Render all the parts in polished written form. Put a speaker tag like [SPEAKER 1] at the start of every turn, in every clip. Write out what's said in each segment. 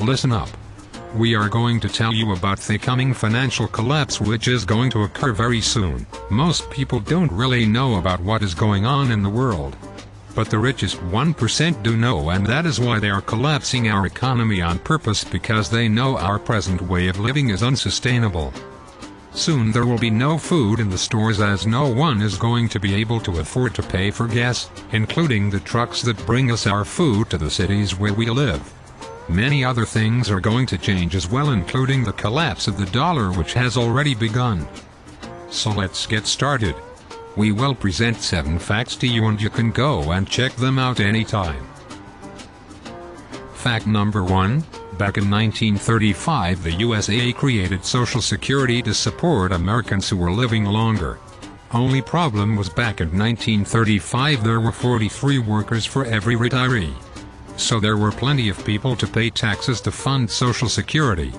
[SPEAKER 1] Listen up. We are going to tell you about the coming financial collapse which is going to occur very soon. Most people don't really know about what is going on in the world. But the richest 1% do know, and that is why they are collapsing our economy on purpose, because they know our present way of living is unsustainable. Soon there will be no food in the stores, as no one is going to be able to afford to pay for gas, including the trucks that bring us our food to the cities where we live. Many other things are going to change as well, including the collapse of the dollar, which has already begun. So let's get started. We will present 7 facts to you and you can go and check them out anytime. Fact number 1. Back in 1935, the USA created Social Security to support Americans who were living longer. Only problem was, back in 1935 there were 43 workers for every retiree. So there were plenty of people to pay taxes to fund Social Security.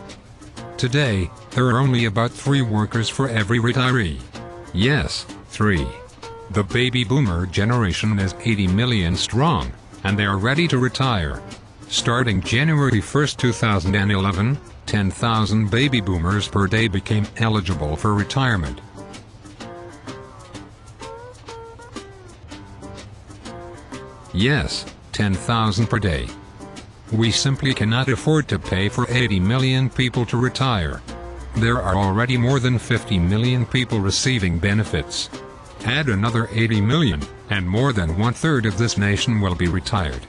[SPEAKER 1] Today, there are only about 3 workers for every retiree. Yes, 3. The baby boomer generation is 80 million strong, and they are ready to retire. Starting January 1, 2011, 10,000 baby boomers per day became eligible for retirement. Yes, 10,000 per day. We simply cannot afford to pay for 80 million people to retire. There are already more than 50 million people receiving benefits. Add another 80 million, and more than 1/3 of this nation will be retired.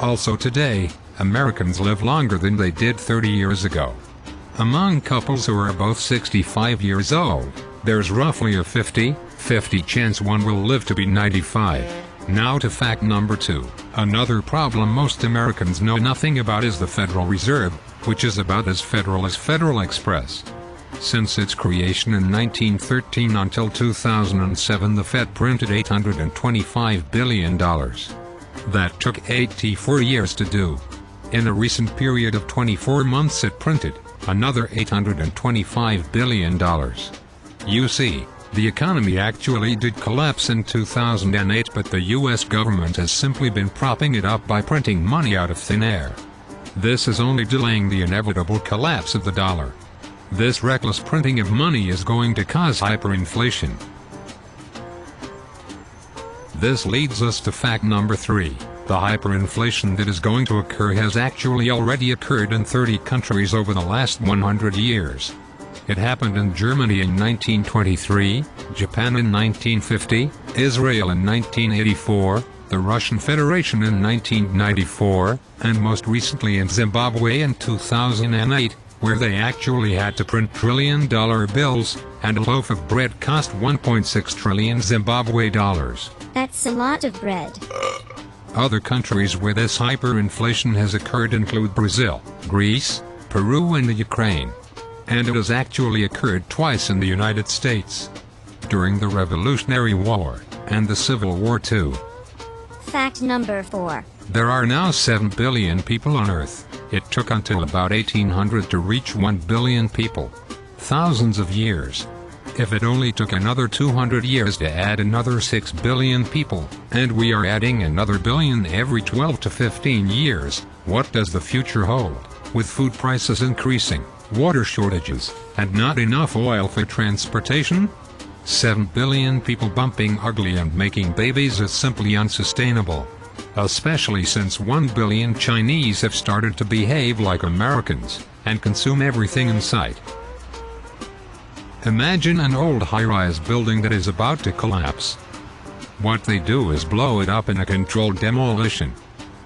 [SPEAKER 1] Also today, Americans live longer than they did 30 years ago. Among couples who are both 65 years old, there's roughly a 50-50 chance one will live to be 95. Now to fact number 2. Another problem most Americans know nothing about is the Federal Reserve, which is about as federal as Federal Express. Since its creation in 1913 until 2007, the Fed printed $825 billion. That took 84 years to do. In a recent period of 24 months it printed another $825 billion. You see, the economy actually did collapse in 2008, but the US government has simply been propping it up by printing money out of thin air. This is only delaying the inevitable collapse of the dollar. This reckless printing of money is going to cause hyperinflation. This leads us to fact number 3. The hyperinflation that is going to occur has actually already occurred in 30 countries over the last 100 years. It happened in Germany in 1923, Japan in 1950, Israel in 1984, the Russian Federation in 1994, and most recently in Zimbabwe in 2008, where they actually had to print trillion-dollar bills, and a loaf of bread cost 1.6 trillion Zimbabwe dollars.
[SPEAKER 2] That's a lot of bread.
[SPEAKER 1] Other countries where this hyperinflation has occurred include Brazil, Greece, Peru and the Ukraine. And it has actually occurred twice in the United States. During the Revolutionary War, and the Civil War too.
[SPEAKER 2] Fact number 4.
[SPEAKER 1] There are now 7 billion people on Earth. It took until about 1800 to reach 1 billion people. Thousands of years. If it only took another 200 years to add another 6 billion people, and we are adding another billion every 12 to 15 years, what does the future hold? With food prices increasing, water shortages, and not enough oil for transportation? 7 billion people bumping ugly and making babies is simply unsustainable. Especially since 1 billion Chinese have started to behave like Americans, and consume everything in sight. Imagine an old high-rise building that is about to collapse. What they do is blow it up in a controlled demolition.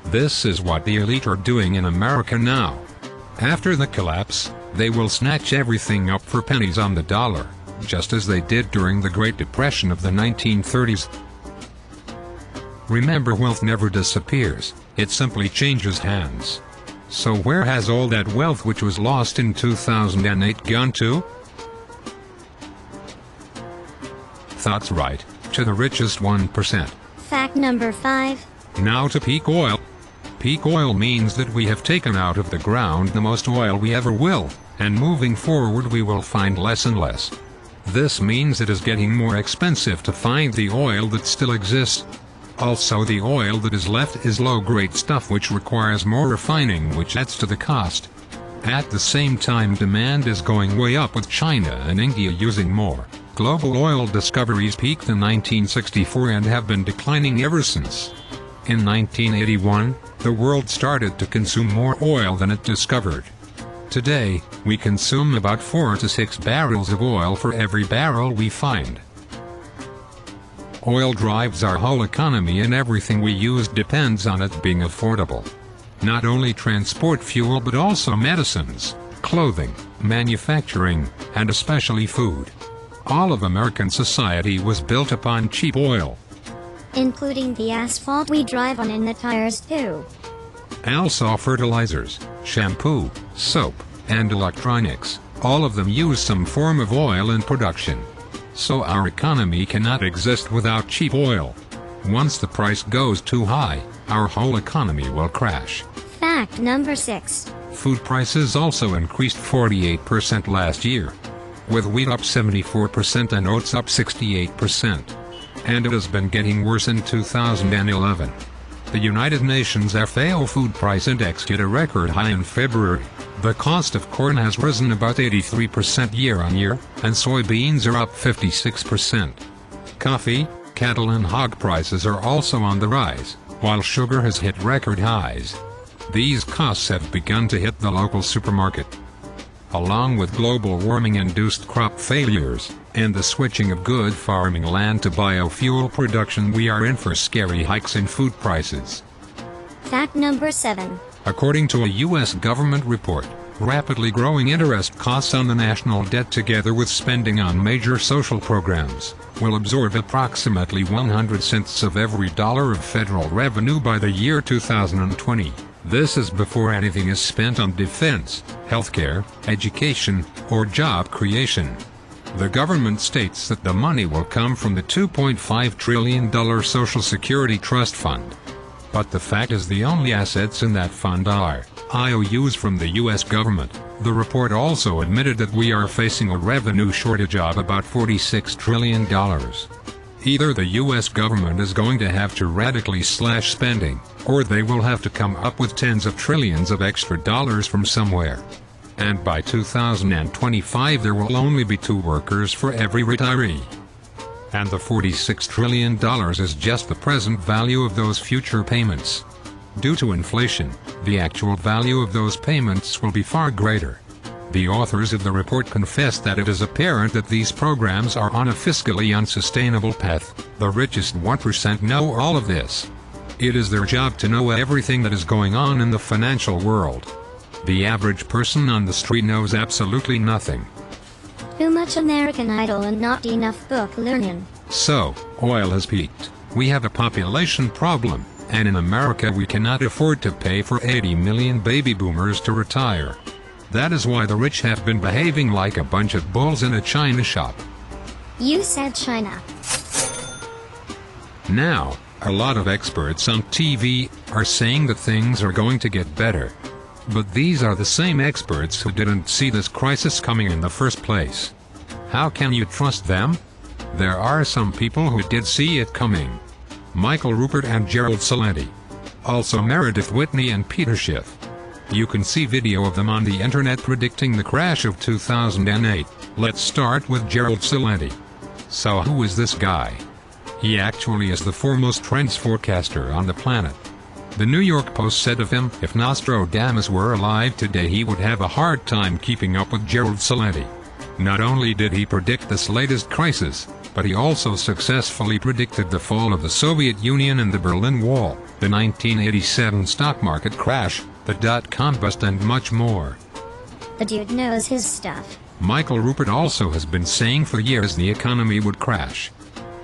[SPEAKER 1] This is what the elite are doing in America now. After the collapse, they will snatch everything up for pennies on the dollar, just as they did during the Great Depression of the 1930s. Remember, wealth never disappears, it simply changes hands. So where has all that wealth which was lost in 2008 gone to? That's right, to the richest 1%.
[SPEAKER 2] Fact number 5.
[SPEAKER 1] Now to peak oil. Peak oil means that we have taken out of the ground the most oil we ever will, and moving forward we will find less and less. This means it is getting more expensive to find the oil that still exists. Also, the oil that is left is low-grade stuff which requires more refining, which adds to the cost. At the same time, demand is going way up with China and India using more. Global oil discoveries peaked in 1964 and have been declining ever since. In 1981, the world started to consume more oil than it discovered. Today, we consume about 4 to 6 barrels of oil for every barrel we find. Oil drives our whole economy, and everything we use depends on it being affordable. Not only transport fuel but also medicines, clothing, manufacturing, and especially food. All of American society was built upon cheap oil.
[SPEAKER 2] Including the asphalt we drive on and the tires too.
[SPEAKER 1] Also fertilizers, shampoo, soap, and electronics, all of them use some form of oil in production. So our economy cannot exist without cheap oil. Once the price goes too high, our whole economy will crash.
[SPEAKER 2] Fact number 6.
[SPEAKER 1] Food prices also increased 48% last year, with wheat up 74% and oats up 68%. And it has been getting worse in 2011. The United Nations FAO Food Price Index hit a record high in February. The cost of corn has risen about 83% year-on-year, and soybeans are up 56%. Coffee, cattle and hog prices are also on the rise, while sugar has hit record highs. These costs have begun to hit the local supermarket. Along with global warming-induced crop failures, and the switching of good farming land to biofuel production, we are in for scary hikes in food prices.
[SPEAKER 2] Fact number 7.
[SPEAKER 1] According to a U.S. government report, rapidly growing interest costs on the national debt together with spending on major social programs will absorb approximately 100 cents of every dollar of federal revenue by the year 2020. This is before anything is spent on defense, healthcare, education, or job creation. The government states that the money will come from the $2.5 trillion Social Security Trust Fund. But the fact is, the only assets in that fund are IOUs from the U.S. government. The report also admitted that we are facing a revenue shortage of about $46 trillion. Either the U.S. government is going to have to radically slash spending, or they will have to come up with tens of trillions of extra dollars from somewhere. And by 2025 there will only be 2 workers for every retiree. And the $46 trillion is just the present value of those future payments. Due to inflation, the actual value of those payments will be far greater. The authors of the report confess that it is apparent that these programs are on a fiscally unsustainable path. The richest 1% know all of this. It is their job to know everything that is going on in the financial world. The average person on the street knows absolutely nothing.
[SPEAKER 2] Too much American Idol and not enough book learning.
[SPEAKER 1] So, oil has peaked. We have a population problem, and in America we cannot afford to pay for 80 million baby boomers to retire. That is why the rich have been behaving like a bunch of bulls in a china shop.
[SPEAKER 2] You said China.
[SPEAKER 1] Now, a lot of experts on TV are saying that things are going to get better. But these are the same experts who didn't see this crisis coming in the first place. How can you trust them? There are some people who did see it coming. Michael Ruppert and Gerald Celente. Also Meredith Whitney and Peter Schiff. You can see video of them on the internet predicting the crash of 2008. Let's start with Gerald Celente. So who is this guy? He actually is the foremost trends forecaster on the planet. The New York Post said of him, if Nostradamus were alive today he would have a hard time keeping up with Gerald Celente. Not only did he predict this latest crisis, but he also successfully predicted the fall of the Soviet Union and the Berlin Wall, the 1987 stock market crash, the dot-com bust and much more.
[SPEAKER 2] The dude knows his stuff.
[SPEAKER 1] Michael Ruppert also has been saying for years the economy would crash.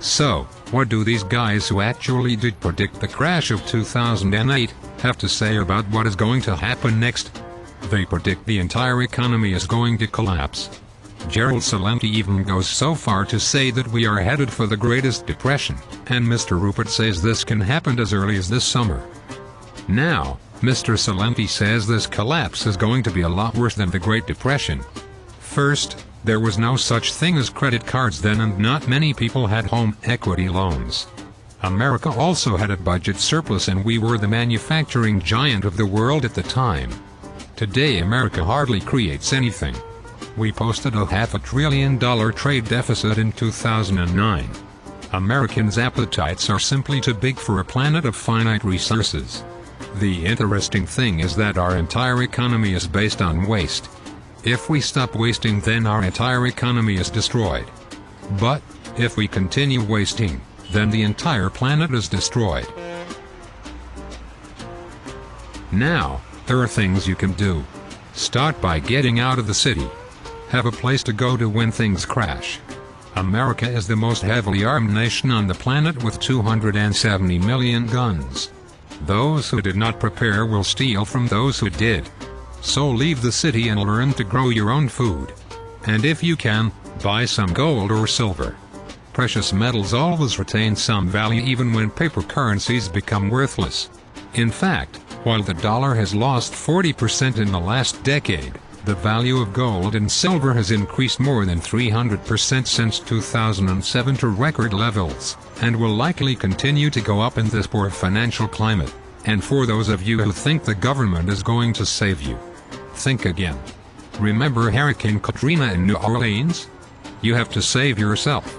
[SPEAKER 1] So, what do these guys who actually did predict the crash of 2008 have to say about what is going to happen next? They predict the entire economy is going to collapse. Gerald Celente even goes so far to say that we are headed for the Greatest Depression, and Mr. Ruppert says this can happen as early as this summer. Now, Mr. Celente says this collapse is going to be a lot worse than the Great Depression. First, there was no such thing as credit cards then, and not many people had home equity loans. America also had a budget surplus and we were the manufacturing giant of the world at the time. Today America hardly creates anything. We posted a $500 billion trade deficit in 2009. Americans' appetites are simply too big for a planet of finite resources. The interesting thing is that our entire economy is based on waste. If we stop wasting, then our entire economy is destroyed. But if we continue wasting, then the entire planet is destroyed. Now, there are things you can do. Start by getting out of the city. Have a place to go to when things crash. America is the most heavily armed nation on the planet with 270 million guns. Those who did not prepare will steal from those who did. So leave the city and learn to grow your own food. And if you can, buy some gold or silver. Precious metals always retain some value even when paper currencies become worthless. In fact, while the dollar has lost 40% in the last decade, the value of gold and silver has increased more than 300% since 2007 to record levels, and will likely continue to go up in this poor financial climate. And for those of you who think the government is going to save you, think again. Remember Hurricane Katrina in New Orleans? You have to save yourself.